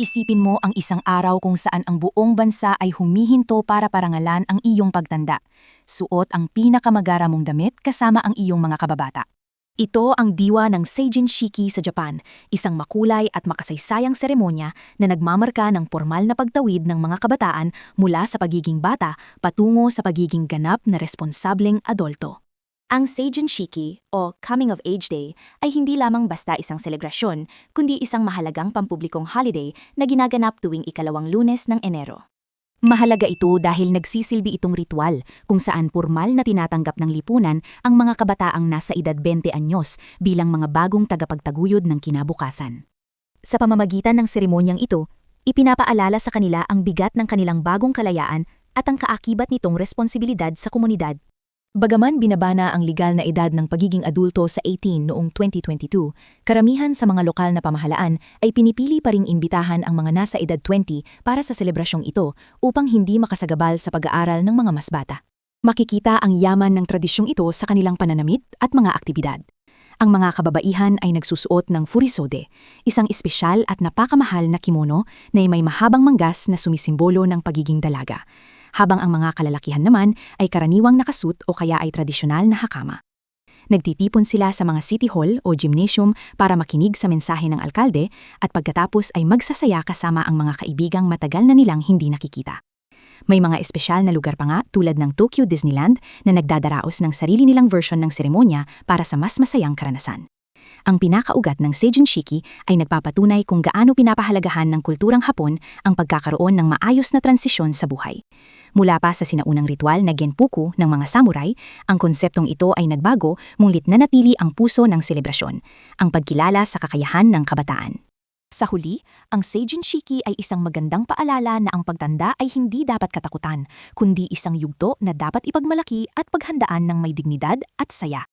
Isipin mo ang isang araw kung saan ang buong bansa ay humihinto para parangalan ang iyong pagtanda. Suot ang pinakamagara mong damit kasama ang iyong mga kababata. Ito ang diwa ng Seijin Shiki sa Japan, isang makulay at makasaysayang seremonya na nagmamarka ng formal na pagtawid ng mga kabataan mula sa pagiging bata patungo sa pagiging ganap na responsableng adulto. Ang Seijin Shiki o Coming of Age Day ay hindi lamang basta isang selebrasyon, kundi isang mahalagang pampublikong holiday na ginaganap tuwing ikalawang Lunes ng Enero. Mahalaga ito dahil nagsisilbi itong ritual kung saan pormal na tinatanggap ng lipunan ang mga kabataang nasa edad 20 anyos bilang mga bagong tagapagtaguyod ng kinabukasan. Sa pamamagitan ng seremonyang ito, ipinapaalala sa kanila ang bigat ng kanilang bagong kalayaan at ang kaakibat nitong responsibilidad sa komunidad. Bagaman binabana ang legal na edad ng pagiging adulto sa 18 noong 2022, karamihan sa mga lokal na pamahalaan ay pinipili pa ring imbitahan ang mga nasa edad 20 para sa selebrasyong ito upang hindi makasagabal sa pag-aaral ng mga mas bata. Makikita ang yaman ng tradisyong ito sa kanilang pananamit at mga aktibidad. Ang mga kababaihan ay nagsusuot ng furisode, isang espesyal at napakamahal na kimono na may mahabang manggas na sumisimbolo ng pagiging dalaga, habang ang mga kalalakihan naman ay karaniwang nakasuot o kaya ay tradisyonal na hakama. Nagtitipon sila sa mga city hall o gymnasium para makinig sa mensahe ng alkalde at pagkatapos ay magsasaya kasama ang mga kaibigang matagal na nilang hindi nakikita. May mga espesyal na lugar pa nga tulad ng Tokyo Disneyland na nagdadaraos ng sarili nilang version ng seremonya para sa mas masayang karanasan. Ang pinakaugat ng Seijin Shiki ay nagpapatunay kung gaano pinapahalagahan ng kulturang Hapon ang pagkakaroon ng maayos na transisyon sa buhay. Mula pa sa sinaunang ritual na genpuku ng mga samurai, ang konseptong ito ay nagbago ngunit nanatili ang puso ng selebrasyon, ang pagkilala sa kakayahan ng kabataan. Sa huli, ang Seijin Shiki ay isang magandang paalala na ang pagtanda ay hindi dapat katakutan, kundi isang yugto na dapat ipagmalaki at paghandaan ng may dignidad at saya.